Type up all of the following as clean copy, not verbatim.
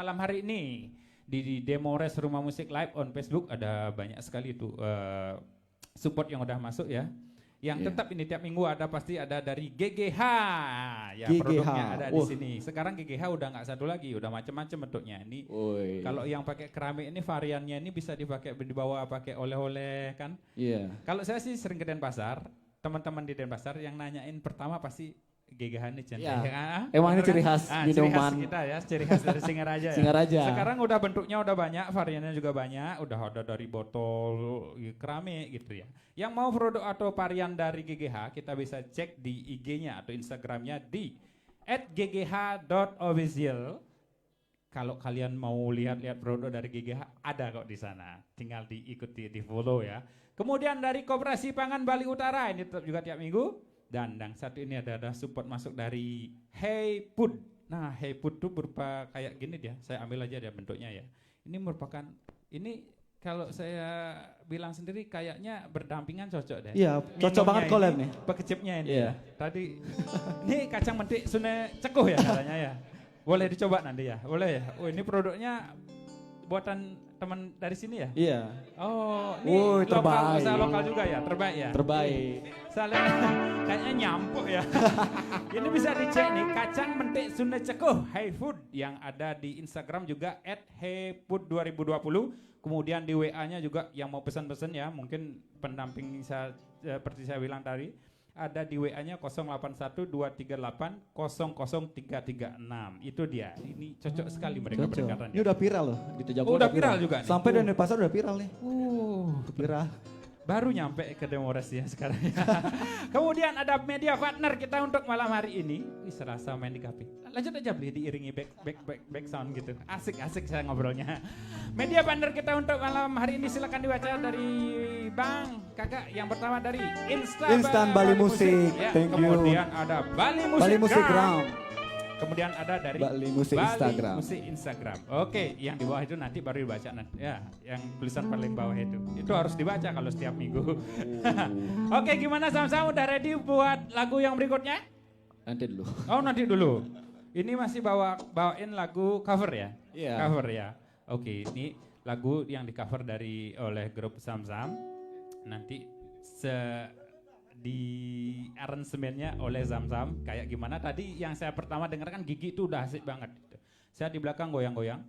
malam hari ini di Demores Rumah Musik Live on Facebook ada banyak sekali itu support yang udah masuk ya. Yang tetap ini tiap minggu ada pasti ada dari GGH ya, GGH. produknya ada di sini. Sekarang GGH udah nggak satu lagi, udah macam-macam bentuknya. Ini kalau yang pakai keramik ini variannya ini bisa dipakai dibawa pakai oleh-oleh kan. Iya. Kalau saya sih sering ke Denpasar, teman-teman di Denpasar yang nanyain pertama pasti GGH ini ya. Emang ini ciri khas minuman. Ciri khas kita ya, ciri khas dari Singaraja ya. Singaraja. Sekarang udah bentuknya udah banyak, variannya juga banyak, udah ada dari botol keramik gitu ya. Yang mau produk atau varian dari GGH kita bisa cek di IG-nya atau Instagram-nya di @ggh.official. Kalau kalian mau lihat-lihat produk dari GGH ada kok di sana. Tinggal diikuti, di follow ya. Kemudian dari Koperasi Pangan Bali Utara ini tetap juga tiap minggu. Dan yang satu ini ada support masuk dari Hey Food. Nah, Hey Food itu berupa kayak gini dia. Saya ambil aja dia bentuknya ya. Ini merupakan ini kalau saya bilang sendiri kayaknya berdampingan cocok deh. Iya, cocok banget collab nih. Pekecipnya ini. Iya. Tadi ini kacang mentik Sunda Cekuh ya katanya ya. Boleh dicoba nanti ya. Boleh ya. Oh, ini produknya buatan teman dari sini ya? Iya. Oh, ini terbaik. Usaha lokal juga ya, terbaik ya? Terbaik. Salah, kayaknya nyampuk ya. Ini bisa dicek nih, kacang mentik Sunda Cekuh, Hey Food yang ada di Instagram juga @heyfood2020. Kemudian di WA-nya juga yang mau pesan-pesan ya, mungkin pendamping saya seperti saya bilang tadi. Ada di WA-nya 081238 00336. Itu dia. Ini cocok sekali mereka berdekatan. Ini udah viral loh. Gitu udah viral juga nih. Sampai dari pasar udah viral nih. Viral. Baru nyampe ke Demores ya sekarang. Kemudian ada media partner kita untuk malam hari ini. Wih, serasa main di kafe. Lanjut aja beli diiringi back sound gitu. Asik saya ngobrolnya. Media partner kita untuk malam hari ini silakan dibaca dari Bang Kakak. Yang pertama dari Instan Bali Musik. Ya, Thank you. kemudian ada Bali Musik Gram. Kemudian ada dari Bali Musik Instagram. Oke, yang di bawah itu nanti baru dibaca nanti. Ya, yang tulisan paling bawah itu. Itu harus dibaca kalau setiap minggu. Oke, gimana sama-sama udah ready buat lagu yang berikutnya? Nanti dulu. Oh, nanti dulu. Ini masih bawain lagu cover ya? Iya. Cover ya. Oke, ini lagu yang di cover oleh grup Zamzam. Nanti di aransemennya oleh Zamzam kayak gimana tadi yang saya pertama dengar kan Gigi itu udah asik banget. Saya di belakang goyang-goyang.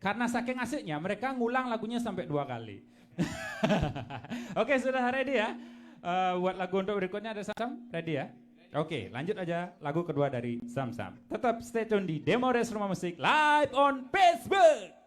Karena saking asiknya mereka ngulang lagunya sampai 2 kali. Oke, sudah ready ya? Buat lagu untuk berikutnya ada Zamzam? Ready ya? Oke, lanjut aja lagu kedua dari Zamzam. Tetap stay tune di Demores Rumah Musik Live on Facebook.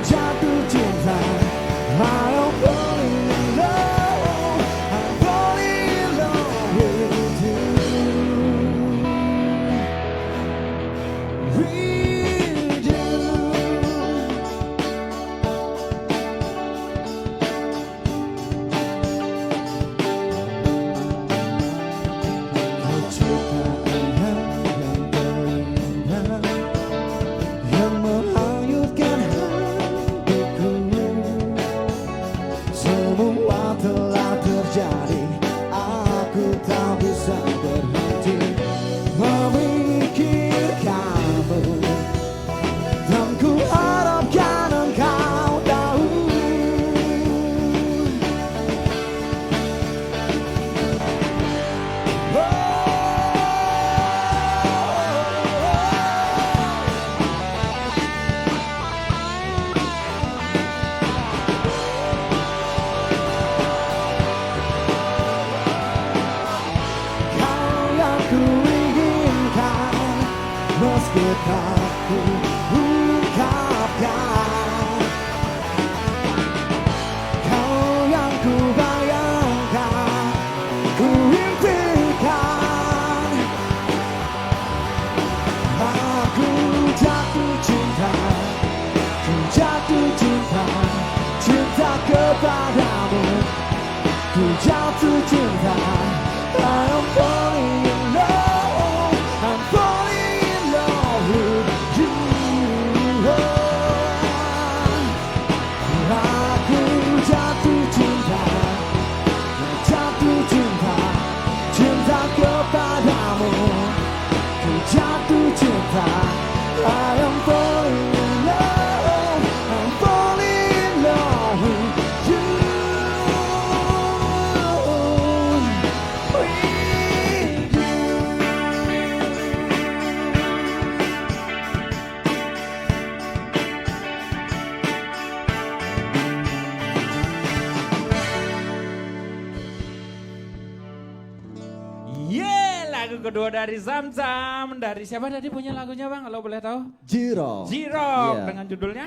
Jatuh cinta, I'm falling in love. terjadi, aku tak bisa berhenti memikirkanmu, dan ku harapkan engkau tahu. Meski tak ku ungkapkan, kau yang ku bayangkan, ku impikan. Aku jatuh cinta, ku jatuh cinta, cinta kepadamu. Ku jatuh cinta, I'm falling in love, I'm falling in love with you. Aku jatuh cinta, jatuh cinta, cinta kepadamu. Ku jatuh cinta, I am falling in love, I'm falling in love with you. Lagu kedua dari Zamzam. Dari siapa tadi punya lagunya bang, kalau boleh tahu? Zero. Zero, Yeah. dengan judulnya?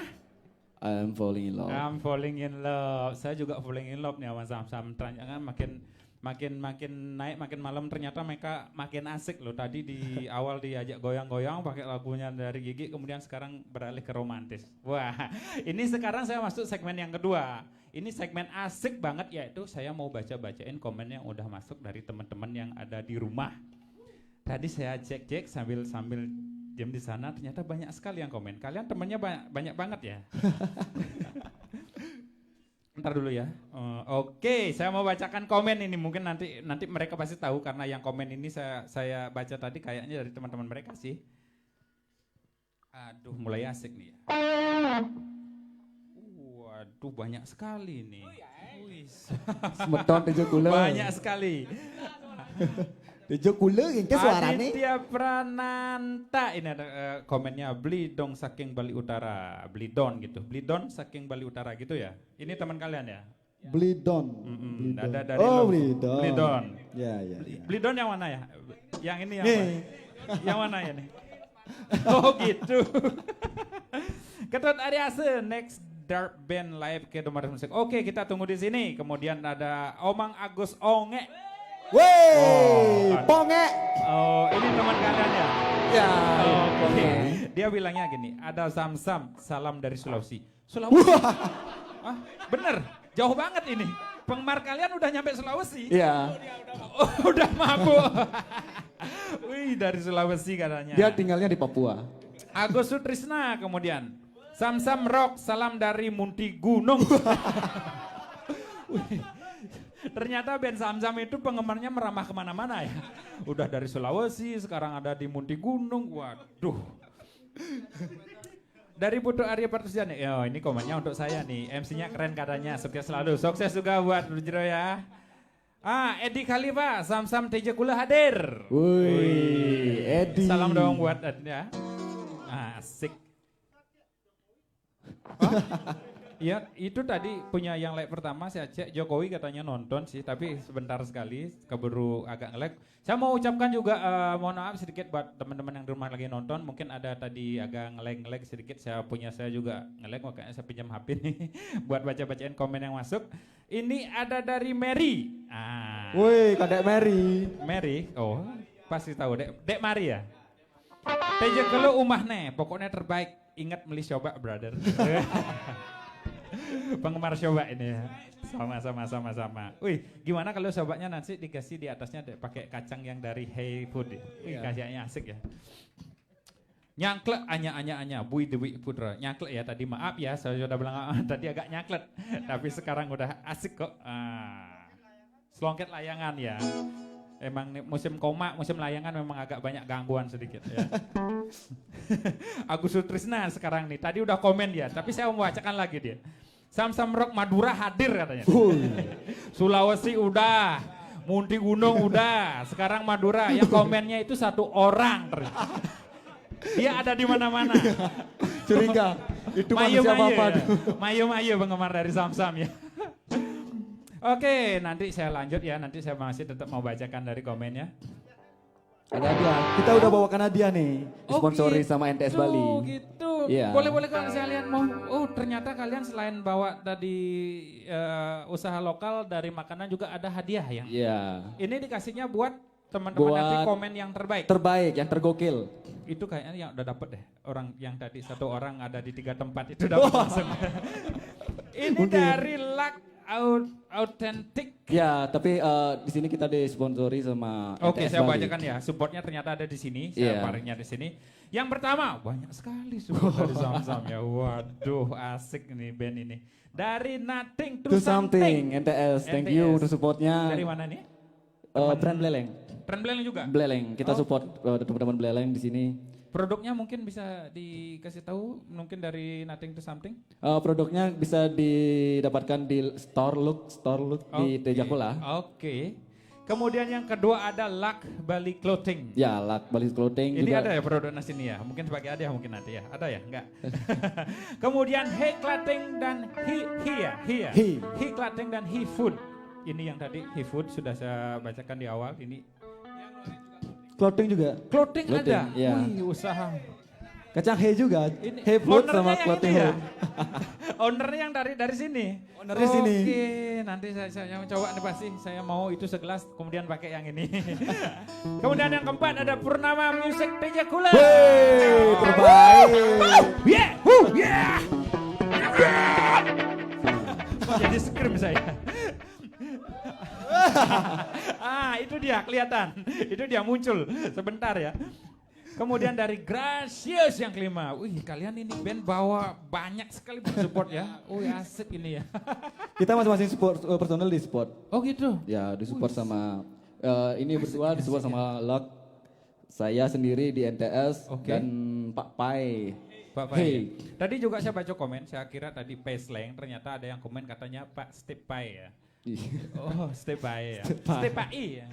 I'm falling in love. I'm falling in love. Saya juga falling in love nih sama Zamzam. Ternyata makin naik, makin malam ternyata mereka makin asik loh. Tadi di awal diajak goyang-goyang pakai lagunya dari Gigi, kemudian sekarang beralih ke romantis. Wah, ini sekarang saya masuk segmen yang kedua. Ini segmen asik banget, yaitu saya mau bacain komen yang udah masuk dari teman-teman yang ada di rumah. Tadi saya cek sambil diam di sana, ternyata banyak sekali yang komen. Kalian temennya banyak banget ya. Ntar dulu ya. Oke, saya mau bacakan komen ini. Mungkin nanti mereka pasti tahu karena yang komen ini saya baca tadi kayaknya dari teman-teman mereka sih. Aduh, mulai asik nih ya. Waduh, banyak sekali nih. Semeton tejo kula. Banyak sekali. Tejo kula yang ke suarane. Aditya Prananta, ini ada komennya, beli dong saking Bali Utara, beli don gitu, beli don saking Bali Utara gitu ya. Ini teman kalian ya? Blidon. Ada dari Oh, Blidon. Blidon. Ya. Blidon yang mana ya? Yang ini yang mana? Yang mana ya nih? Oh gitu. Ketut Ariase, next Dark Band Live ke Domar Musik. Oke, kita tunggu di sini. Kemudian ada Omang Agus Onge. Wey, ponge. Oh, ini teman kalian ya? Ya. Oke. Dia bilangnya gini, ada Zamzam, salam dari Sulawesi. Sulawesi? Ah, bener, jauh banget ini. Penggemar kalian udah nyampe Sulawesi? Iya. Udah mabuk. Wih, dari Sulawesi katanya. Dia tinggalnya di Papua. Agus Sutrisna kemudian. Zamzam Rock, salam dari Munti Gunung. Wih, ternyata band Zamzam itu penggemarnya meramah kemana-mana ya. Udah dari Sulawesi, sekarang ada di Munti Gunung. Waduh. Dari Putu Arya Partusiani. Oh, ini komennya untuk saya nih. MC-nya keren katanya. Sukses selalu. Sukses juga buat Rujiro ya. Edi Khalifa, Zamzam TJ Kula hadir. Wih, Edi. Salam dong buat Edi ya. Asik. Oh, iya, itu tadi punya yang like pertama saya cek Jokowi katanya nonton sih, tapi sebentar sekali keburu agak nge-lag. Saya mau ucapkan juga mohon maaf sedikit buat teman-teman yang di rumah lagi nonton, mungkin ada tadi agak nge-lag sedikit. Saya juga nge-lag, makanya saya pinjam HP nih buat baca-bacain komen yang masuk. Ini ada dari Mary. Woi, Kadek Mary. Mary, oh pasti tahu Dek Mary ya. Teje kalau umah nih, pokoknya terbaik. Ingat beli coba brother. Penggemar coba ini ya. Sama. Wih, gimana kalau sobanya nanti dikasih di atasnya pakai kacang yang dari Hey Food. Wih, kayaknya asik ya. Nyangklek anya Bui Dewi Putra. Nyangklek ya tadi, maaf ya saya sudah bilang tadi agak nyangklek. Tapi sekarang udah asik kok. Selongket layangan ya. Emang nih musim koma, musim layangan memang agak banyak gangguan sedikit ya. Agus Sutrisna sekarang nih, tadi udah komen dia, tapi saya mau bacakan lagi dia. Sam-Sam Rock Madura hadir katanya. Sulawesi udah, Munti Gunung udah, sekarang Madura. Yang komennya itu satu orang ternyata. Dia ada di mana-mana. Curiga. Itu manusia apa? Mayo-mayo penggemar dari Sam-Sam ya. Oke, nanti saya lanjut ya. Nanti saya masih tetap mau bacakan dari komennya. Ada hadiah. Kita udah bawakan hadiah nih. Disponsori sama NTS Bali. Oh gitu. Iya. Boleh-boleh kalau saya lihat mau. Oh ternyata kalian selain bawa tadi usaha lokal dari makanan juga ada hadiah ya. Iya. Ini dikasihnya buat teman-teman nanti komen yang terbaik. Terbaik, yang tergokil. Itu kayaknya yang udah dapet deh. Orang yang tadi satu orang ada di 3 tempat itu dapat langsung. Ini Mungkin. dari Luck Authentic. Ya, tapi di sini kita disponsori sama Oke, NTS saya Bali. bacakan ya. Supportnya ternyata ada di sini. Saya Iya. paringnya di sini. Yang pertama, banyak sekali support dari Sam-Sam ya. Waduh, asik nih band ini. Dari Nothing to To something, Something. NTS. Thank you untuk supportnya. Dari mana nih? Brand Beleleng. Trend Blend juga. Beleleng. Kita Oh. support teman-teman Beleleng di sini. Produknya mungkin bisa dikasih tahu mungkin dari Nothing to Something. Produknya bisa didapatkan di Store Look di Oke. Tejakula. Oke. Kemudian yang kedua ada Luck Bali Clothing. Ya, Luck Bali Clothing Ini juga. ada ya produknya sini ya? Mungkin sebagai hadiah mungkin nanti ya? Ada ya? Enggak? Kemudian He Clothing dan He Clothing dan He Food. Ini yang tadi He Food sudah saya bacakan di awal. Ini Clothing juga. clothing ada? Iya. Wih, usaha. Kacang He juga. Ini He Food ownernya sama yang Clothing ini ya? Home. Ownernya yang dari sini. Ownernya sini. Oke, nanti saya coba nih pasti saya mau itu segelas kemudian pakai yang ini. Kemudian yang keempat ada Purnama Music Tejakula. Wey, terbaik. Yeah, yeah. Kok jadi scream saya. Itu dia kelihatan. Itu dia muncul sebentar ya. Kemudian dari Gracious yang kelima. Wih, kalian ini band bawa banyak sekali support ya. Wih, asik ini ya. Kita masing-masing support personal di support. Oh gitu. Ya, disupport sama ini berdua disupport sama Luck. Saya sendiri di NTS Oke. dan Pak Pai. Pak Pai. Tadi juga saya baca komen, saya kira tadi Pai Slang, ternyata ada yang komen katanya Pak Step Pai ya. Oh, Step Pai ya. Step Pai ya.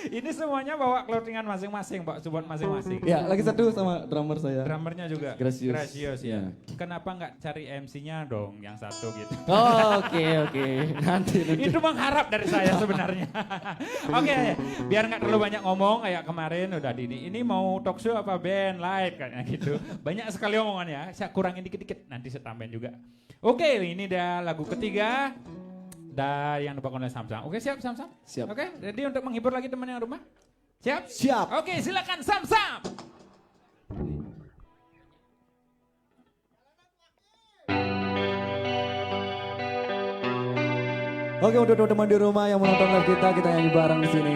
Ini semuanya bawa clothingan masing-masing, Pak, support masing-masing. Ya, lagi satu sama drummer saya. Drummernya juga Gracious. ya. Ya. Kenapa nggak cari MC-nya dong yang satu gitu? Oh, oke. Nanti. Itu mengharap dari saya sebenarnya. Oke, biar nggak terlalu banyak ngomong kayak kemarin udah di ini mau talk show apa band live kayaknya gitu. Banyak sekali omongannya, saya kurangin dikit-dikit nanti saya tambahin juga. Oke, ini udah lagu ketiga dari yang dibawakan oleh Sam-Sam. Oke, siap Sam-Sam? Siap. Oke, jadi untuk menghibur lagi teman yang rumah? Siap? Siap. Oke, silakan Sam-Sam. Oke, untuk teman-teman di rumah yang menonton live kita nyanyi bareng di sini.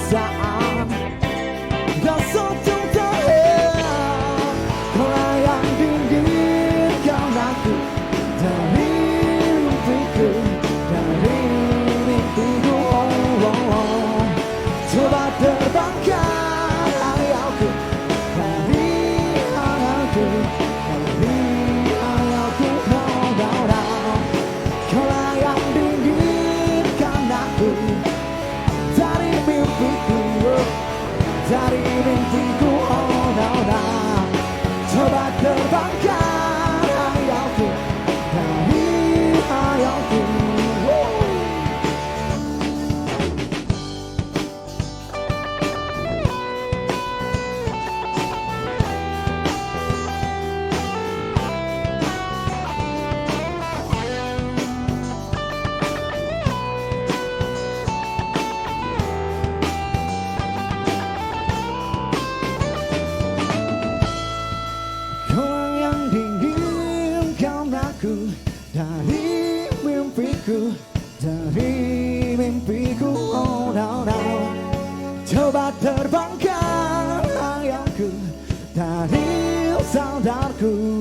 perasaan dan satu tahun kau yang dinginkan aku dari mimpiku, dari mimpiku. Oh, oh, oh. Coba terbangkan hayalku dari hayalku, dari hayalku. Oh, oh, oh. Kau yang dinginkan aku dari mimpiku, dari mimpiku. Oh, no, no. Coba terbangkan hayalku dari hayalku. Kau yang dinginkan aku dari mimpiku, dari mimpiku. Oh, no, no. Coba terbangkan hayalku dari sadarku.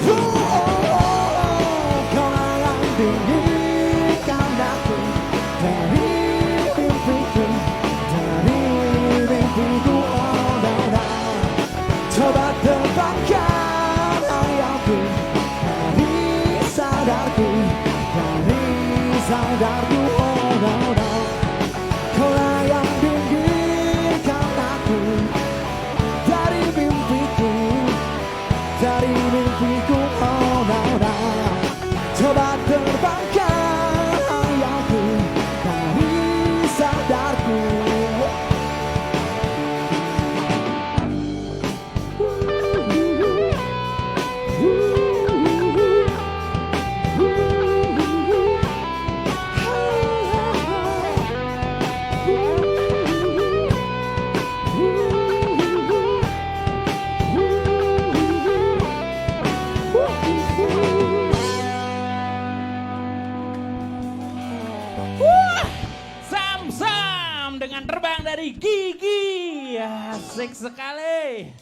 Oh, oh, oh. Kau yang dinginkan aku dari mimpiku, dari mimpiku. Oh, no, no. Coba terbangkan hayalku dari sadarku, dari sadarku. Oh, no, no. Kau yang dinginkan aku dari mimpiku, dari mimpiku. Oh, no, no. Coba terbangkan hayalku dari sadarku. Sam-sam dengan terbang dari Gigi. Asik sekali.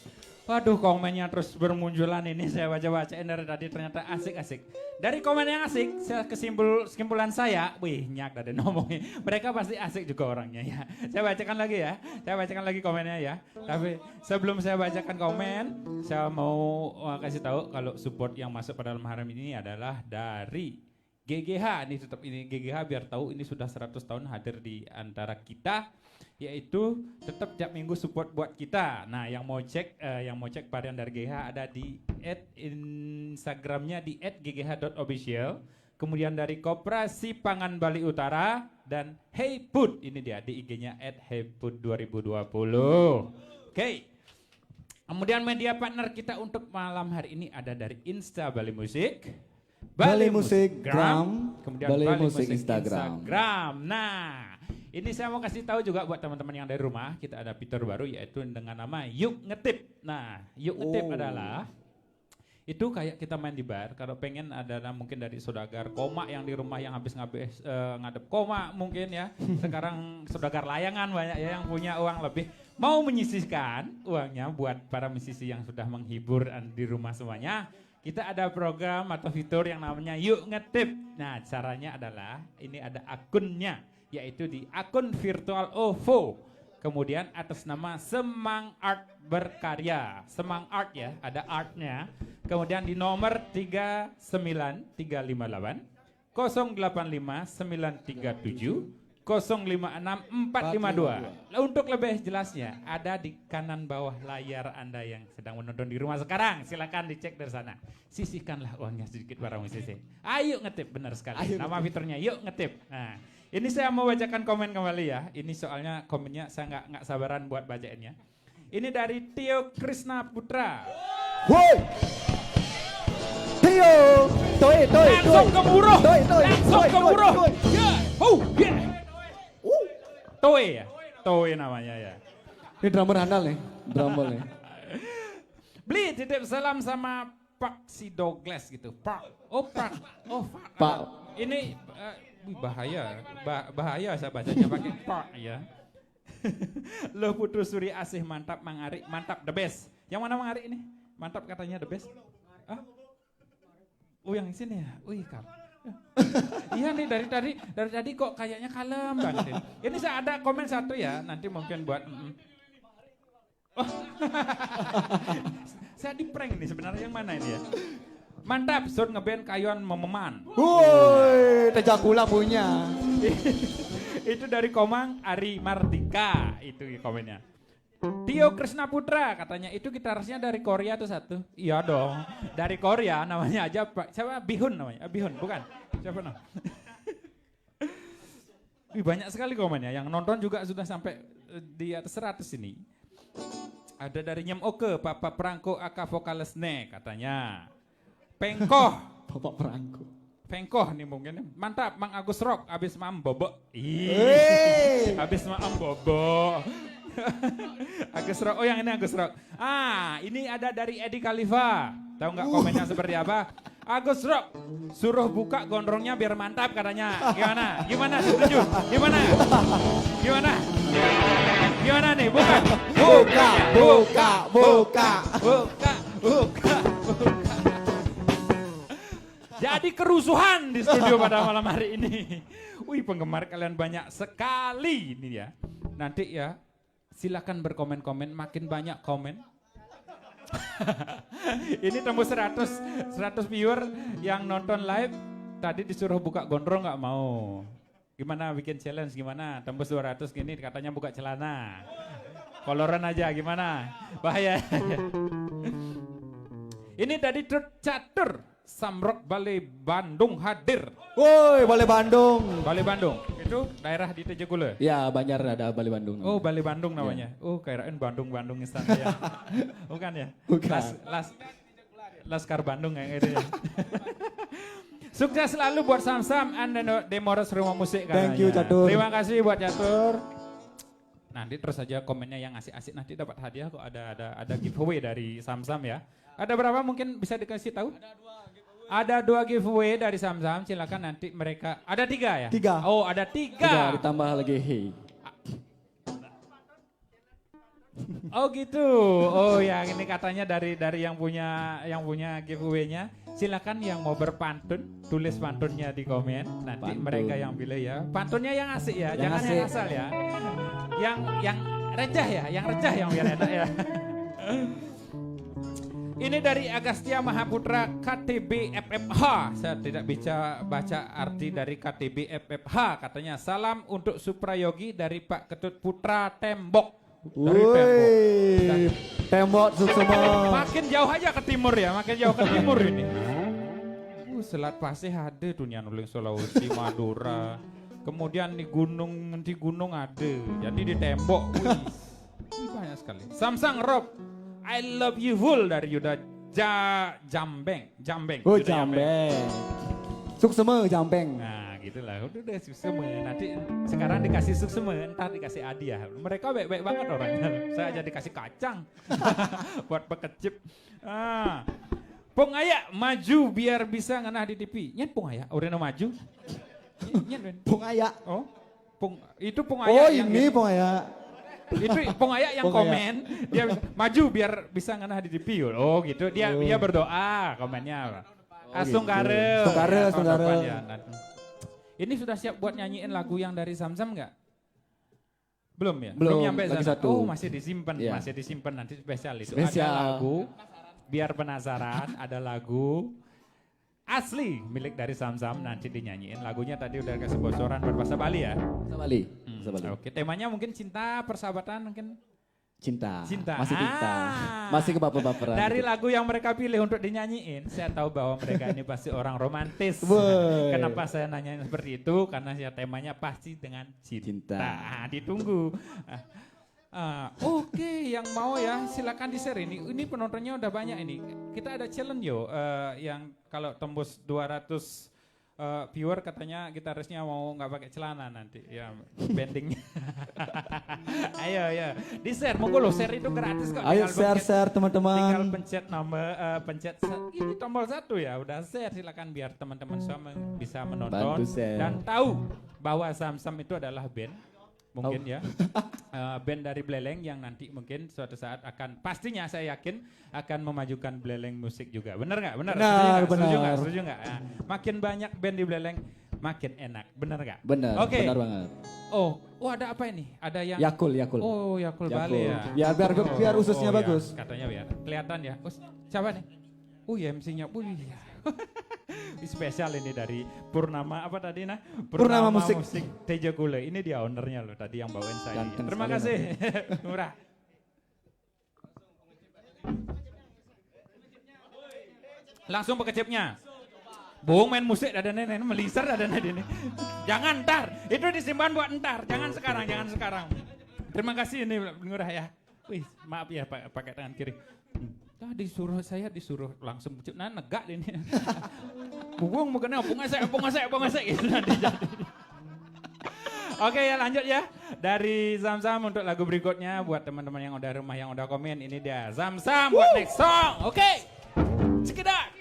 Waduh, komennya terus bermunculan ini, saya baca-bacain dari tadi, ternyata asik-asik. Dari komen yang asik, kesimpulan saya, wih nyak dari ngomongin, mereka pasti asik juga orangnya ya. Saya bacakan lagi ya, saya bacakan lagi komennya ya. Tapi sebelum saya bacakan komen, saya mau kasih tahu kalau support yang masuk pada malam hari ini adalah dari GGH. Ini tetap ini GGH biar tahu ini sudah 100 tahun hadir di antara kita. Yaitu tetap tiap minggu support buat kita. Nah, yang mau cek varian dari GGH ada di Instagramnya di @ggh.official. Kemudian dari Koperasi Pangan Bali Utara dan Hey Put, ini dia di IG-nya @heyput2020. Oke. Kemudian media partner kita untuk malam hari ini ada dari Insta Bali Musik, Bali Musik Gram, kemudian Bali Bali Musik Musik Instagram. Nah, ini saya mau kasih tahu juga buat teman-teman yang dari rumah, kita ada fitur baru yaitu dengan nama Yuk Ngetip. Nah, Yuk Ngetip adalah itu kayak kita main di bar. Kalau pengen adalah mungkin dari saudagar koma yang di rumah yang habis ngadep koma mungkin ya. Sekarang saudagar layangan banyak ya yang punya uang lebih, mau menyisihkan uangnya buat para musisi yang sudah menghibur di rumah semuanya. Kita ada program atau fitur yang namanya Yuk Ngetip. Nah, caranya adalah ini ada akunnya, yaitu di akun virtual OVO. Kemudian atas nama Semang Art Berkarya. Semang Art ya, ada artnya. Kemudian di nomor 39358 085937 056452. Untuk lebih jelasnya ada di kanan bawah layar Anda yang sedang menonton di rumah sekarang. Silakan dicek dari sana. Sisihkanlah uangnya sedikit para musisi. Ayo ngetip, benar sekali. Nama fiturnya Yuk Ngetip. Nah, ini saya mau bacakan komen kembali ya. Ini soalnya komennya saya nggak sabaran buat bacainnya. Ini dari Tio Krisna Putra. Woi, Tio, Langsung ke buruh. Langsung ke buruh. Toe ya, Toe namanya ya. Ini drummer handal nih, drummer nih. Beli titip salam sama Pak si Douglas gitu. Pak. Ini Wih, bahaya saya bacanya pakai pak ya. Loh Putu Suri Asih mantap Mang Ari, mantap the best. Yang mana Mang Ari ini? Mantap katanya the best. Ah? Oh yang sini ya? Wih kak. Iya nih dari tadi kok kayaknya kalem banget. Ini saya ada komen satu ya, nanti mungkin buat. Oh. Saya di prank nih sebenarnya yang mana ini ya? Mantap, Sur ngeband Kayon Mememan. Woi, Tejakula punya. Itu dari Komang Ari Mardika, itu komennya. Tio Krisna Putra katanya itu gitarisnya dari Korea tuh satu. Iya dong, dari Korea namanya aja Pak. Siapa? Bihun namanya. Bihun bukan? Siapa nama? Banyak sekali komennya. Yang nonton juga sudah sampai di atas 100 ini. Ada dari Nyem Oke, Papa Prangko Aka Vokalis Ne katanya. Pengkoh. Bapak perangku. Pengkoh nih mungkin. Mantap, Mang Agus Rock abis mam bobo. Abis mam bobo. Agus Rock. Oh yang ini Agus Rock. Ini ada dari Edi Khalifa. Tahu nggak komennya seperti apa? Agus Rock suruh buka gondrongnya biar mantap katanya. Gimana? Gimana? Setuju? Gimana? Gimana? Gimana nih? Buka. Buka, buka, buka. Buka. Buka. Jadi kerusuhan di studio pada malam hari ini. Wih, penggemar kalian banyak sekali ini ya. Nanti ya, silakan berkomen-komen, makin banyak komen. Ini tembus 100 viewer yang nonton live. Tadi disuruh buka gondrong nggak mau. Gimana bikin challenge gimana? Tembus 200 gini katanya buka celana. Koloran aja gimana? Bahaya. Ini dari Truk Catur. Samrok Bale Bandung hadir. Woi, Bale Bandung. Bale Bandung, itu daerah di Tejakula. Ya, Banjar ada Bali Bandung. Oh, Bale Bandung namanya. Ya. Oh, kirain Bandung istana ya. Bukan ya? Bukan. Laskar Bandung yang itu ya. Sukses selalu buat Samsam and Demoros Rumah Musik katanya. Thank you, Catur. Terima kasih buat Catur. Nanti terus saja komennya yang asik-asik, nanti dapat hadiah kok, ada giveaway dari Samsam ya. Ada berapa mungkin bisa dikasih tahu? Ada 2 giveaway dari Samsam, silakan nanti mereka. Ada 3 ya? 3. Oh, ada 3. 3 ditambah lagi hey. Oh gitu. Oh yang ini katanya dari yang punya giveaway-nya. Silakan yang mau berpantun, tulis pantunnya di komen. Nanti Pantun. mereka yang pilih ya. Pantunnya yang asik ya, Yang jangan asik. yang asal ya. Yang receh ya, yang receh yang biar enak ya. Ini dari Agastya Mahaputra KTB FFH. Saya tidak bisa baca arti dari KTB FFH. Katanya salam untuk Suprayogi dari Pak Ketut Putra Tembok. Dari Woi, Tembok Suksema. Makin jauh aja ke timur ya, makin jauh ke timur ini. Selat Pasir ada tuh nuling Sulawesi, Madura. Kemudian di gunung ada. Jadi di Tembok. Wih, banyak sekali. Samsung Rob. I love you full dari Yuda Jambeng. Oh, Yuda Jambeng. Suksema Jambeng. Nah gitulah, udah Suksema. Nanti sekarang dikasih Suksema, ntar dikasih hadiah. Mereka baik-baik banget orangnya. Saya aja dikasih kacang buat pekecip. Pung Aya maju biar bisa ngenah di TV. Nyet Pung Aya, udah maju. Nyet. Pung Aya. Oh, itu Pung Aya. Oh, ini Pung Aya. Itu Pung Aya yang Pung Aya. komen, dia maju biar bisa ngenah di TV. Oh gitu, dia berdoa komennya. Asung Kare. Ini sudah siap buat nyanyiin lagu yang dari Samsam nggak? Belum ya? Belum, nyampe lagi sana. satu. Oh masih disimpan, Ya. nanti spesial itu. Spesial. Ada lagu, biar penasaran, ada lagu asli milik dari Samsam, nanti dinyanyiin. Lagunya tadi udah kasih bocoran berbahasa Bali ya? Bahasa Bali. Bahasa Bali. Oke, temanya mungkin cinta, persahabatan mungkin. Cinta. Cinta. Masih cinta. Masih kebaper-baperan. Dari gitu. lagu yang mereka pilih untuk dinyanyiin, saya tahu bahwa mereka ini pasti orang romantis. Woi. Kenapa saya nanyain seperti itu? Karena ya temanya pasti dengan cinta. Ditunggu. Oke, yang mau ya silakan di-share ini. Ini penontonnya udah banyak ini. Kita ada challenge yo, yang kalau tembus 200 viewer katanya gitarisnya mau nggak pakai celana nanti ya bendingnya. Ayo. Di share, monggo lo share itu gratis kok. Ayo Tinggal share Tinggal teman-teman. pencet nomor, ini tombol 1 ya. Udah share, silakan biar teman-teman semua bisa menonton Bantu share. dan tahu bahwa Sam-Sam itu adalah band. Mungkin ya, band dari Bleleng yang nanti mungkin suatu saat akan, pastinya saya yakin akan memajukan Bleleng musik juga. Bener nggak? Bener. Benar. Setuju nggak? Nah, makin banyak band di Bleleng, makin enak. Bener nggak? Benar, Oke. benar banget. Oh, ada apa ini? Ada yang Yakul. Oh, Yakul Bali ya. Biar ususnya ya, bagus. katanya biar kelihatan ya. Siapa nih? Ya MC-nya. Spesial ini dari Purnama apa tadi nah? Purnama Musik. Tejo Gule. Ini dia ownernya loh tadi yang bawain saya. Ganteng Terima sekali, kasih. Murah. Langsung pekecipnya. Bohong main musik ada nenek melisar ada nenek ini. Jangan ntar, itu disimpan buat ntar. Jangan sekarang. Terima kasih ini Murah ya. Wih, maaf ya pakai tangan kiri. Saya disuruh langsung negak ini. Bubung mukanya pengasek gitu nanti jadi. Oke ya lanjut ya. Dari Sam-Sam untuk lagu berikutnya buat teman-teman yang udah rumah yang udah komen ini dia Sam-Sam buat next song. Oke. Sekedar.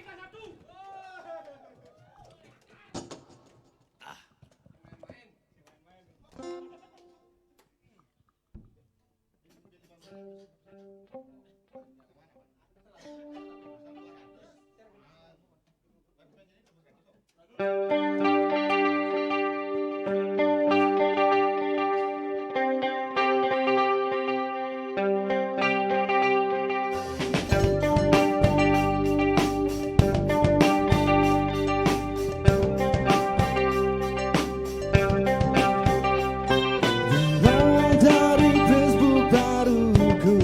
Dari Facebook baruku,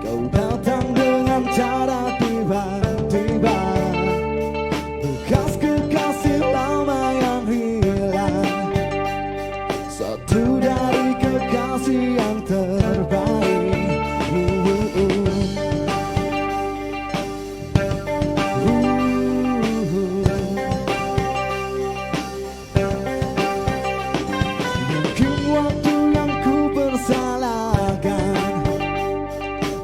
kau datang dengan cara tiba-tiba. Bekas kekasih lama yang hilang, satu dari kekasih yang terbaik. Mungkin waktu yang ku persalahkan,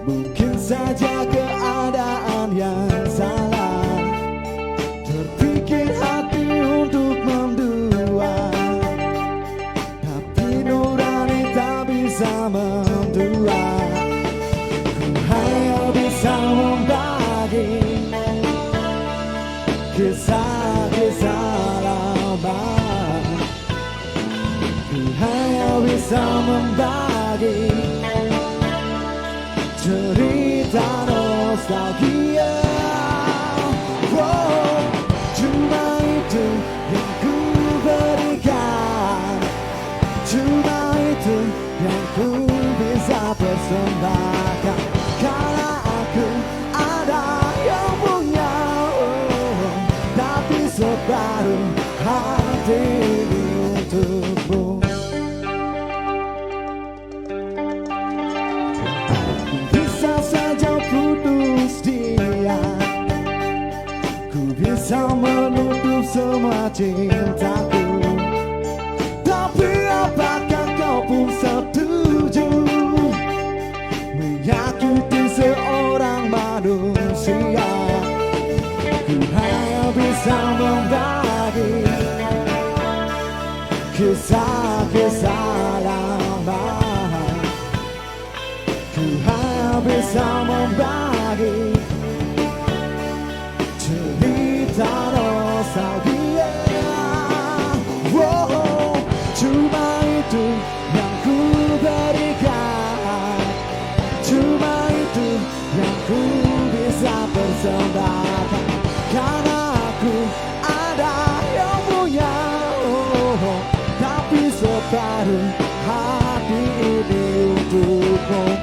mungkin saja keadaan yang salah. Terpikir hati untuk mendua, tapi nurani tak bisa mendua. Ku hanya bisa membagi kisah-kisah lama. Ku hanya bisa membagi cerita nostalgia. Oh, cuma itu yang ku berikan, cuma itu yang ku bisa persembahkan. Karena aku ada yang punya, tapi separuh hati ini untukmu. Bisa saja putus dia, ku bisa menutup semua cintaku, tapi apakah kau pun setuju menyakiti seorang manusia? Ku hanya bisa membagi kisah-kisah lama. Ku hanya bisa membagi cerita nostalgia. Oh, cuma itu yang ku berikan, cuma itu yang ku bisa persembahkan. Karena aku ada yang punya, tapi separuh hati ini untukmu.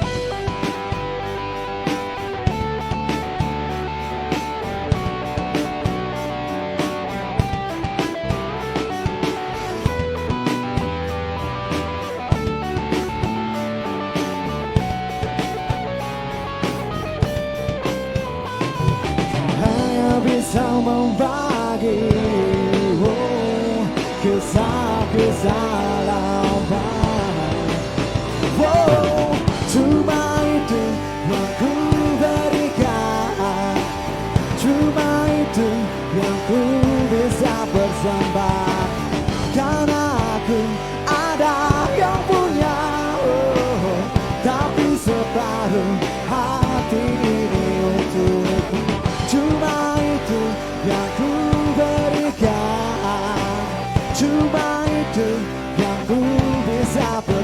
Hanya bisa membagi kisah-kisah lama.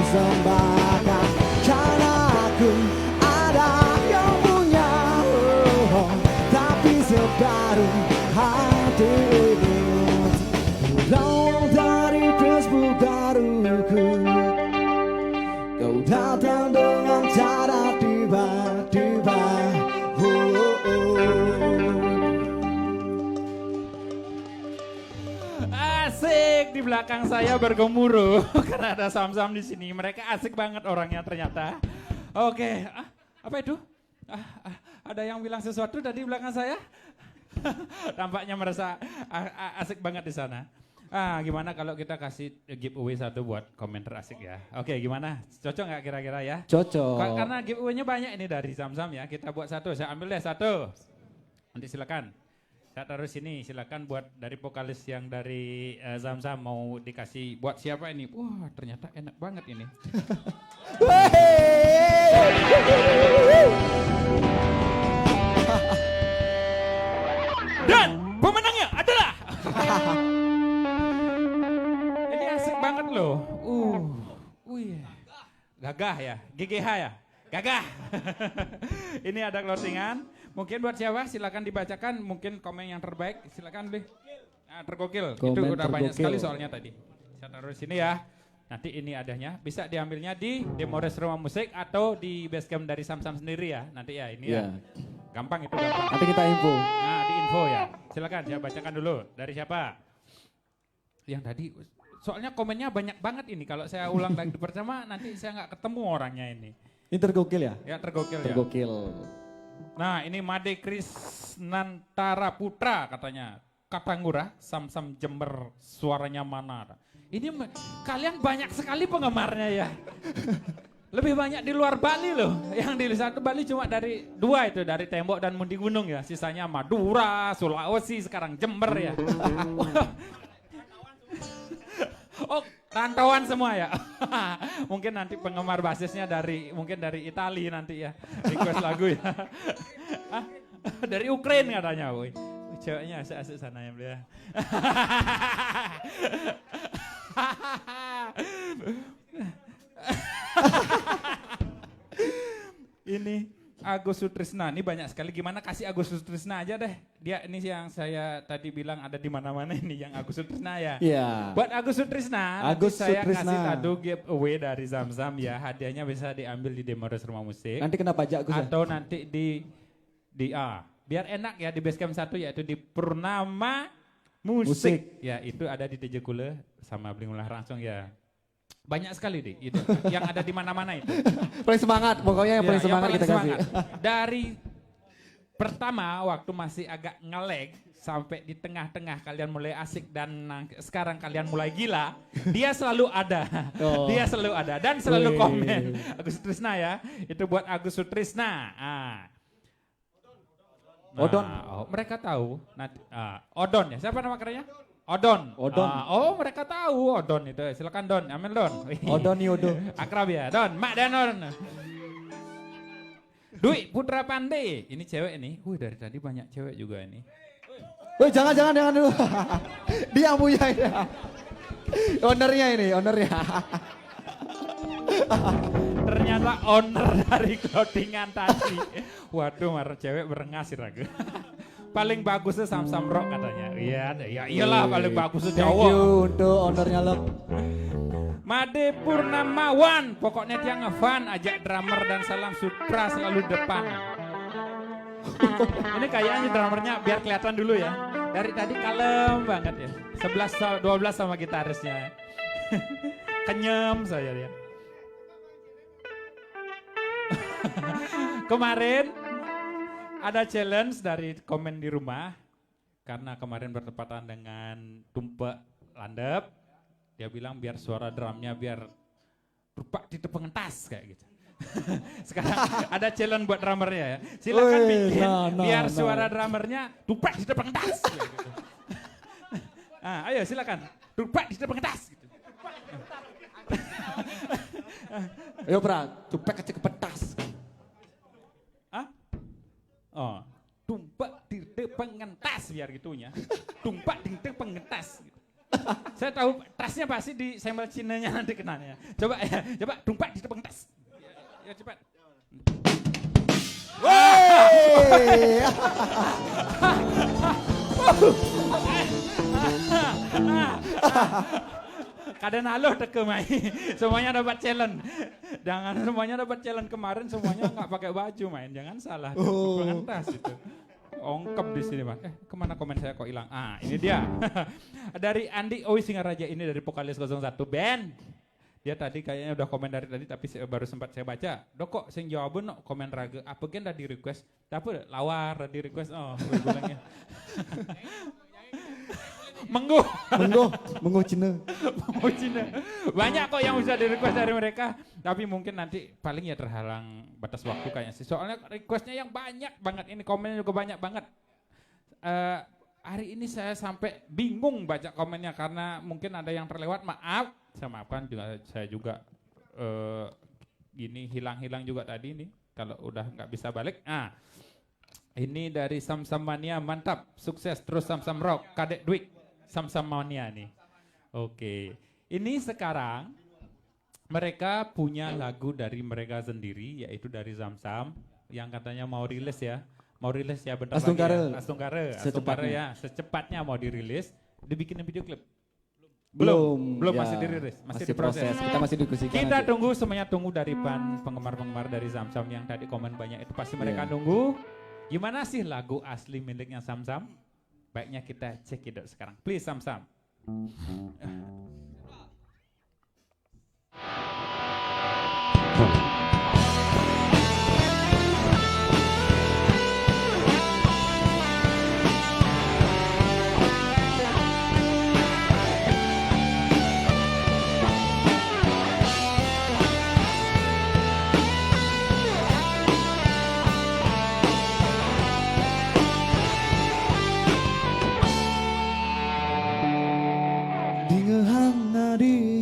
persembahkan. Karena aku ada yang punya, tapi separuh hati ini berawal dari Facebook baruku. Kau datang dengan cara tiba-tiba. Asik, di belakang saya bergemuruh karena ada Sam-Sam di sini. Mereka asik banget orangnya ternyata. Oke, apa itu? Ada yang bilang sesuatu tadi di belakang saya? Tampaknya merasa asik banget di sana. Gimana kalau kita kasih giveaway satu buat komentar asik ya? Oke, gimana? Cocok nggak kira-kira ya? Cocok. Karena giveaway-nya banyak ini dari Sam-Sam ya. Kita buat satu, saya ambil deh satu. Nanti silakan. Saya taruh sini, silakan buat dari vokalis yang dari Sam-Sam mau dikasih buat siapa ini? Wah, ternyata enak banget ini. Dan pemenangnya adalah ini asik banget loh. Gagah ya, GGH ya, gagah. Ini ada closingan. Mungkin buat siapa? Silakan dibacakan. Mungkin komen yang terbaik. Silakan beli. Tergokil. Komen Itu udah banyak tergokil. sekali soalnya tadi. Saya taruh di sini ya. Nanti ini adanya. Bisa diambilnya di Demores Rumah Musik atau di basecamp dari Sam-Sam sendiri ya. Nanti ya ini ya. Gampang itu gampang. Nanti kita info. Nah di info ya. Silakan saya bacakan dulu. Dari siapa? Yang tadi. Soalnya komennya banyak banget ini. Kalau saya ulang lagi pertama nanti saya nggak ketemu orangnya ini. Ini tergokil ya? Ya tergokil ya. Tergokil. Nah ini Made Krisnantara Putra katanya. Kapanggura, Sam-Sam Jember, suaranya mana. Ini kalian banyak sekali penggemarnya ya. Lebih banyak di luar Bali loh. Yang di satu Bali cuma dari dua itu. Dari Tembok dan Mundi Gunung ya. Sisanya Madura, Sulawesi, sekarang Jember ya. Oh, rantauan semua ya. Mungkin nanti penggemar basisnya mungkin dari Itali nanti ya. Request lagu ya. Dari Ukraina katanya, woi. Ceweknya asik-asik sana ya, beliau. Ini Agus Sutrisna, ini banyak sekali. Gimana kasih Agus Sutrisna aja deh. Dia ini yang saya tadi bilang ada di mana-mana ini yang Agus Sutrisna ya. Iya. Buat Agus Sutrisna, Agus nanti saya Sutrisna. kasih kado giveaway dari Sam-Sam ya. Hadiahnya bisa diambil di Demores Rumah Musik. Nanti kena pajak Gus ya? Atau nanti biar enak ya di basecamp 1 yaitu di Purnama Musik. Ya itu ada di TJ Kule sama Blingulah langsung ya. Banyak sekali deh itu yang ada di mana-mana itu. Paling semangat, pokoknya yang paling Ya, semangat kita kasih. Dari pertama waktu masih agak ngelag sampai di tengah-tengah kalian mulai asik dan sekarang kalian mulai gila, dia selalu ada. Oh. Dia selalu ada dan selalu Wih. komen. Agus Sutrisna ya. Itu buat Agus Sutrisna. Odon. Mereka tahu. Nanti, Odon ya. Siapa nama kerennya? Odon. Odon. Mereka tahu Odon itu. Silakan Don. Amin Don. Odon Yodo. Akrab ya. Don, Mak Danon. Dwi Putra Pandey. Ini cewek ini. Dari tadi banyak cewek juga ini. Woi, jangan dulu. Dia yang punya ini. Ownernya ini, ownernya. Ternyata owner dari clothingan tadi. Waduh, marah cewek berengas aku. Paling bagusnya Sam-Sam Rock katanya. Iya, iyalah paling bagus Thank Jawa. you untuk ownernya lo. Made Purnamawan, pokoknya dia ngefan, ajak drummer dan salam Sutra selalu depan. Ini kayaknya drummernya biar kelihatan dulu ya. Dari tadi kalem banget ya. 11 12 sama gitarisnya. Kenyam saya dia. Kemarin ada challenge dari komen di rumah karena kemarin bertepatan dengan Tumpe Landep. Dia bilang biar suara drumnya biar rupak di pengentas kayak gitu. Sekarang ada challenge buat drummernya ya. Silakan bikin biar suara drummernya rupak di pengentas. Gitu. Ayo silakan rupak di pengentas. Gitu. Ayo pra, cupek kecil kepetas. Tumpak di pengentas biar gitunya. Tumpak di pengentas. Gitu. Saya tahu tasnya pasti di sambal Cinanya nanti kenanya. Coba ya, coba tumpah di depan tas. Ya cepat. Wey! Kadang halo teke mai. Semuanya dapat challenge. Jangan semuanya dapat challenge kemarin semuanya nggak pakai baju main. Jangan salah. Bukan tas itu. Ongkep di sini Mas. Kemana komen saya kok hilang? Ah, ini dia. Dari Andi Oi Singaraja, ini dari Vokalis 01 Band. Dia tadi kayaknya udah komen dari tadi tapi baru sempat saya baca. Dok kok sing jawaban no, komen raga. Apa gen dah di request? Tapi lawar di request. Oh, bilangnya. Mengguh Cina. Mengguh Cina. Banyak kok yang bisa di request dari mereka. Tapi mungkin nanti paling ya terhalang batas waktu kayaknya sih. Soalnya requestnya yang banyak banget. Ini komennya juga banyak banget. Hari ini saya sampai bingung baca komennya karena mungkin ada yang terlewat. Maaf, saya maafkan juga saya juga gini hilang-hilang juga tadi nih kalau udah nggak bisa balik. Nah, ini dari Samsam Mania, mantap, sukses terus Samsam Rock, Kadek Dwik, Samsam Mania nih. Oke, ini sekarang mereka punya lagu dari mereka sendiri yaitu dari Samsam yang katanya mau rilis ya. Mau rilis ya bentar lagi ya. Astungkara ya, secepatnya mau dirilis. Dibikinin video klip? Belum ya, masih dirilis, masih diproses. Kita masih diskusikan. Kita tunggu, semuanya tunggu dari penggemar-penggemar dari Samsam yang tadi komen banyak itu pasti mereka nunggu. Gimana sih lagu asli miliknya Samsam? Baiknya kita cek itu sekarang. Please Samsam.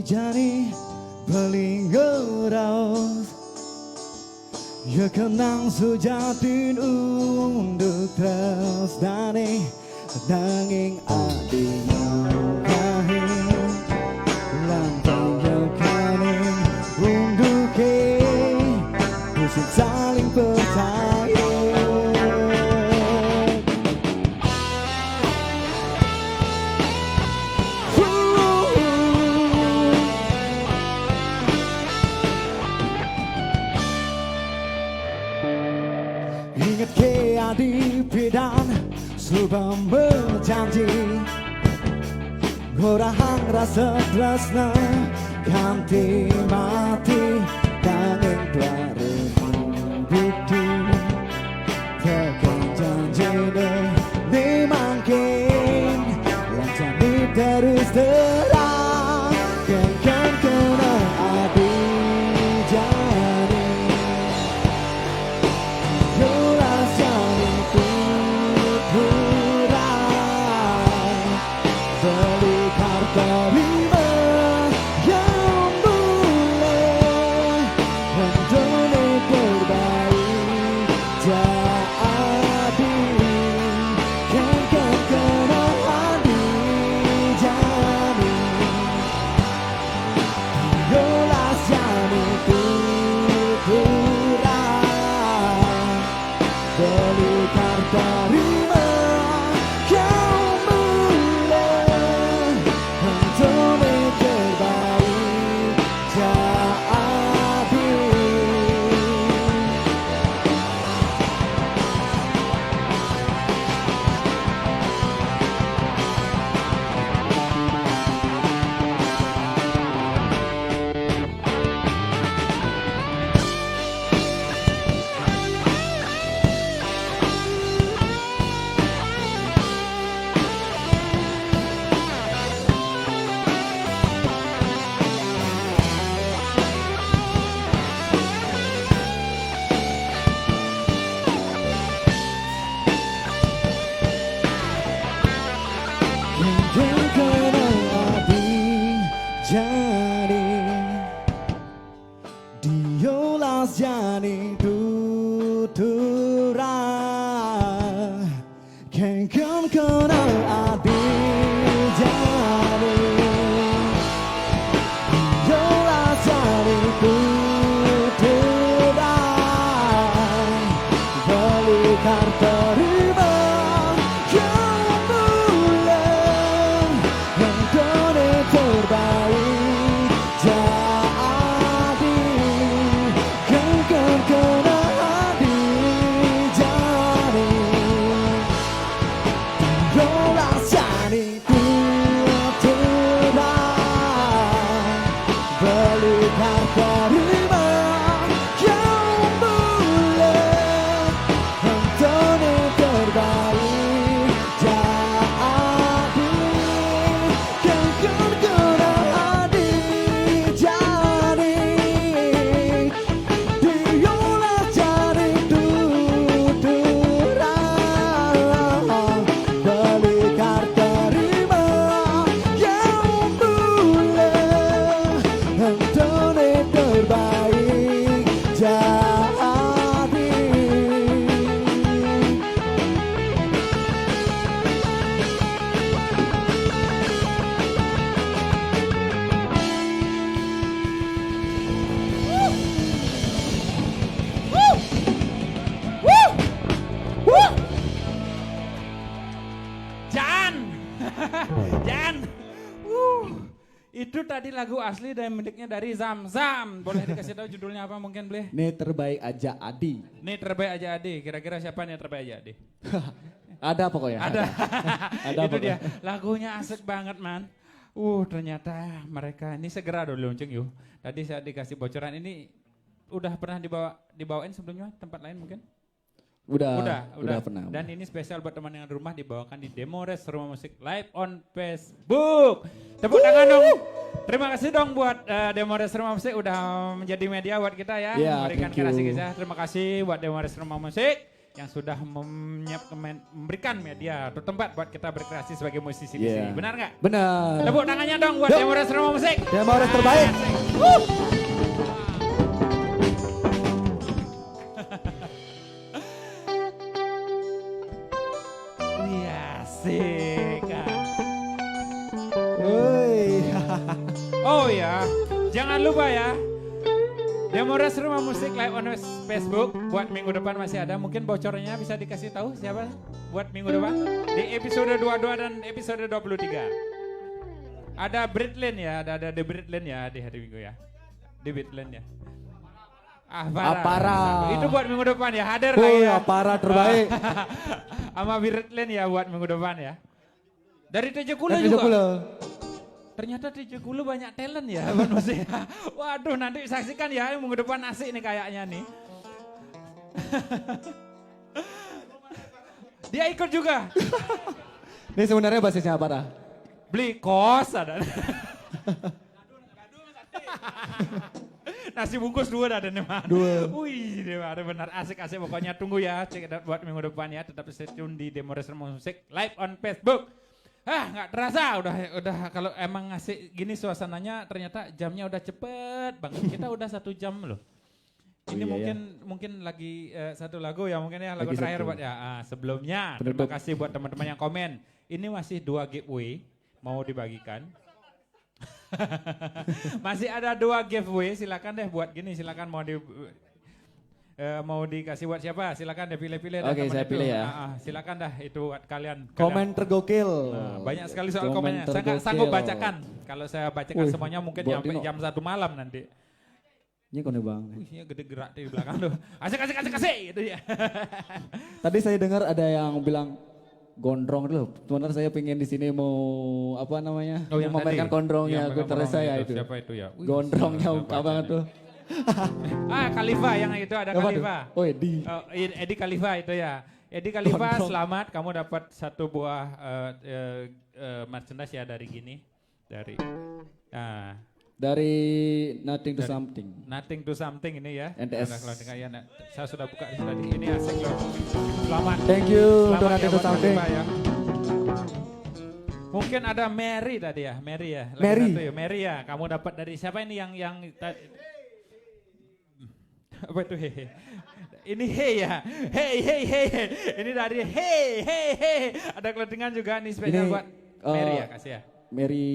Jani pelingeraus ya kenang sujatin unduk terus dane nanging adinya kahing lantang ya kaning unduke musik saling percaya. Ingat ke adi pidan subang berjanji gorahang rasa tresna ganti mati kangen klare bukti tekan janjine ni mangkin lancani terus terang kan kena adi jani. Diolas jani tutura kengkon kono adi jani Itu tadi lagu asli dan miliknya dari Zam Zam. Boleh dikasih tahu judulnya apa mungkin boleh? Ini terbaik aja Adi. Ini terbaik aja Adi. Kira-kira siapa nih yang terbaik aja Adi? Ada pokoknya. Ada. Ada Itu pokoknya. dia. Lagunya asik banget man. Ternyata mereka ini segera dulu lonceng yuk. Tadi saya dikasih bocoran ini udah pernah dibawain sebelumnya tempat lain mungkin? Udah pernah. Dan ini spesial buat teman yang di rumah dibawakan di Demores Rumah Musik live on Facebook. Tepuk tangan dong. Terima kasih dong buat Demores Rumah Musik udah menjadi media buat kita ya. Yeah, Memberikan thank you. kreasi kisah. Terima kasih buat Demores Rumah Musik yang sudah memberikan media atau tempat buat kita berkreasi sebagai musisi di sini. Yeah. Benar nggak? Benar. Tepuk tangannya dong buat Yuk. Demores Rumah Musik. Demores terbaik. Iya, asik. Woi. Oh ya, jangan lupa ya. Demores Rumah Musik live on Facebook buat minggu depan masih ada. Mungkin bocornya bisa dikasih tahu siapa buat minggu depan di episode 22 dan episode 23. Ada Britlin ya, ada The Britlin ya di hari Minggu ya. Di Britlin ya. Apara. Itu buat minggu depan ya, hadir Woi, ya. Apara terbaik. Sama Britlin ya buat minggu depan ya. Dari TJ Kula Dan juga. Kula. Ternyata TJ Kula banyak talent ya buat musik. Waduh, nanti saksikan ya minggu depan asik nih kayaknya nih. Dia ikut juga. Ini sebenarnya basisnya Apara. Beli kos ada. Nasi bungkus 2 ada nih mah. 2. Wih, benar asik-asik pokoknya tunggu ya cek buat minggu depan ya, tetap stay tune di Demores Rumah Musik live on Facebook. Nggak terasa udah kalau emang ngasih gini suasananya ternyata jamnya udah cepet banget. Kita udah 1 jam loh. Ini iya, mungkin lagi satu lagu ya mungkin ya lagu Lagi terakhir satu. buat ya. Sebelumnya Penutup. terima kasih buat teman-teman yang komen. Ini masih 2 giveaway mau dibagikan. Masih ada 2 giveaway, silakan deh buat gini, silakan mau dikasih buat siapa? Silakan deh pilih-pilih. Oke, saya pilih ya. Silakan dah itu buat kalian. Komen tergokil. Banyak sekali soal Komen komennya. Saya nggak tergokil. sanggup bacakan. Kalau saya bacakan Wih, semuanya mungkin buat sampai Dino. jam 1 malam nanti. Ini kone bang. Wih, ini gede gerak di belakang tuh. Asik itu ya. Tadi saya dengar ada yang bilang gondrong dulu. Sebenarnya saya pengen di sini mau apa namanya? Oh, yang memainkan tadi? gondrongnya Yang gitar gondrong saya itu. itu. Siapa itu ya? Wih, Gondrongnya siapa ungkap banget bacanya? tuh. Khalifa yang itu ada Apa tuh? Khalifa. Oh, Edi. Edi Khalifa itu ya. Edi Khalifa Gondrong. selamat, kamu dapat 1 buah merchandise ya dari gini. Dari Nothing to Something. Nothing to Something ini ya. NTS. Ada clothing ya. Saya sudah buka di tadi. Ini asik loh. Selamat. Thank you untuk Selamat Nothing to buat Something. Khalifa ya. Mungkin ada Mary tadi ya, Mary ya. Lagi Mary. satu ya, Mary ya. Kamu dapat dari siapa ini yang apa itu hehe? Ini hey ya, hey. Ini dari hey. Ada clothingan juga nih spesial Ini, buat Mary ya, kasih ya. Mary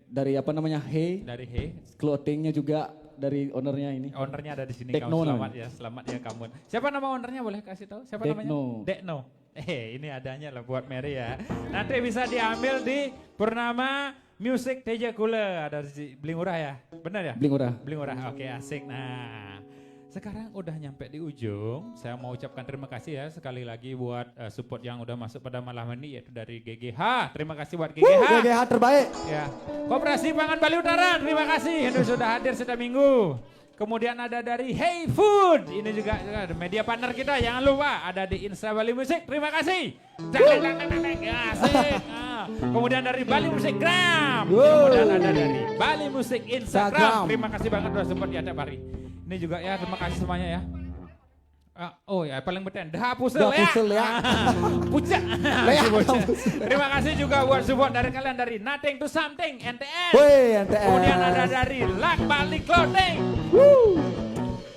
dari apa namanya? Hey. Dari hey. Clothingnya juga dari ownernya ini. Ownernya ada di sini. Dekno Kamu namanya. selamat ya kamu. Siapa nama ownernya boleh kasih tahu? Siapa Dekno. namanya? Dekno. Ini adanya lah buat Mary ya. Nanti bisa diambil di Purnama Music TJ Kula. Ada di Blingurah ya? Benar ya? Blingurah. Blingurah, oke asik. Nah, sekarang udah nyampe di ujung. Saya mau ucapkan terima kasih ya sekali lagi buat support yang udah masuk pada malam ini yaitu dari GGH. Terima kasih buat GGH. GGH terbaik. Ya. Koperasi Pangan Bali Utara, terima kasih ini sudah hadir setiap minggu. Kemudian ada dari Hey Food, ini juga ada media partner kita, jangan lupa ada di Insta Bali Musik, terima kasih. Ya, asik. Kemudian dari Bali Musik Gram, kemudian ada dari Bali Musik Instagram. Terima kasih banget udah support ya tiap hari. Ini juga ya, terima kasih semuanya ya. Oh ya, paling penting dah pusel ya. Pucak. Terima kasih juga buat support dari kalian dari Nothing to Something NTS. Woi, NTS. Kemudian ada dari Lak Bali Clothing.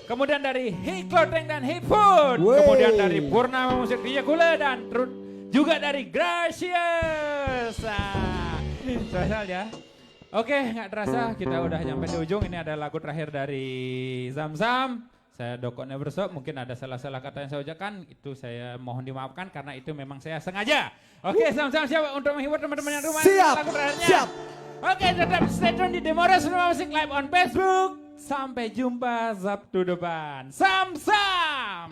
Kemudian dari Hey Clothing dan Hey Food. Wey. Kemudian dari Purnama Musik Dia Gula dan juga dari Gracious. Spesial ya. Oke, nggak terasa kita udah nyampe di ujung. Ini ada lagu terakhir dari Zam Zam. Saya Doko Neverstop, mungkin ada salah-salah kata yang saya ucapkan, itu saya mohon dimaafkan karena itu memang saya sengaja. Oke, sama-sama siap untuk menghibur teman-teman yang rumah. Siap, Lagu terakhirnya. siap. Oke, tetap stay tune di Demora Cinema Music Live on Facebook. Sampai jumpa Sabtu depan. Sam-sam.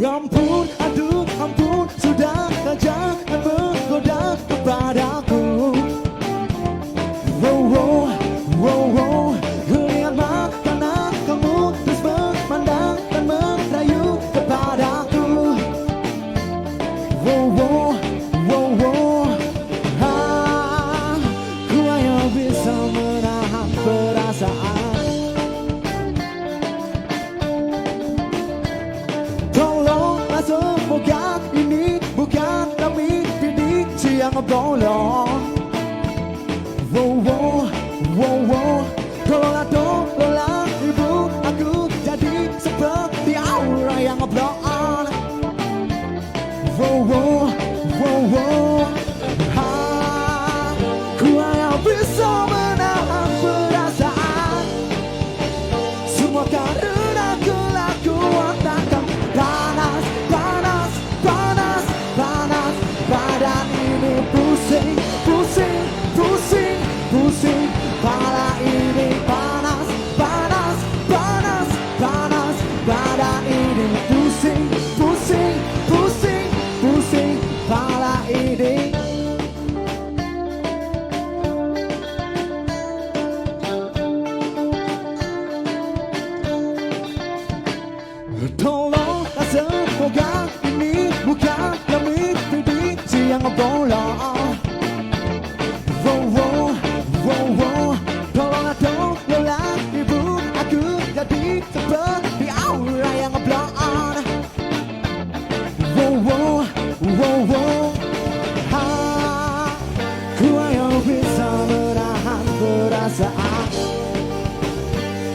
Ampun, aduh ampun, sudah jangan menggoda kepadaku. Wow, wow, wow, wow, lihat mata kamu terus memandang dan merayu kepadaku. Wow, wow, wow, wow, ku hanya bisa menahan perasaan. Semoga ini bukanlah mimpi di siang bolong. Wow, wow, wow, wow, tolonglah ibu aku jadi seperti aura yang ngeblon. Wow, wow, wow, wow, ku hanya bisa menahan perasaan. Semua karena kelakuan takkan panas. Badan ini pusing, pusing, pusing, pusing. Kepala ini panas, panas, panas, panas. Badan ini pusing, pusing, pusing, pusing. Kepala ini. Tolonglah semoga ini bukanlah mimpi di siang bolong. Wow, wow, wow, wow, tolonglah ibu aku jadi seperti aura yang ngeblon. Wow, wow, wow, wow, ku hanya bisa menahan perasaan.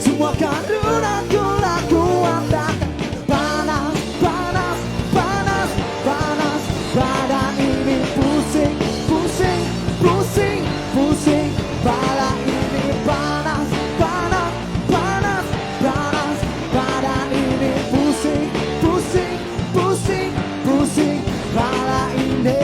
Semua karena kelakuan takkan panas, panas, panas, panas. Badan ini pusing, pusing, pusing, pusing. Kepala ini panas, panas, panas, panas. Badan ini pusing, pusing, pusing, pusing. Kepala ini.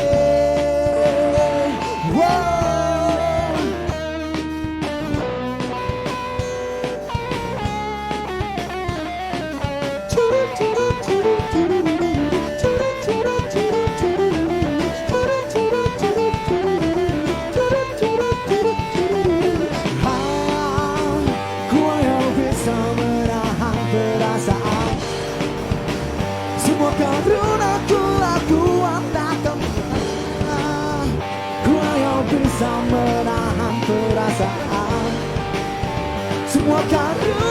Ku hanya bisa menahan perasaan. Semua karena kelakuan takkan pernah. Ku hanya bisa menahan perasaan. Semua karena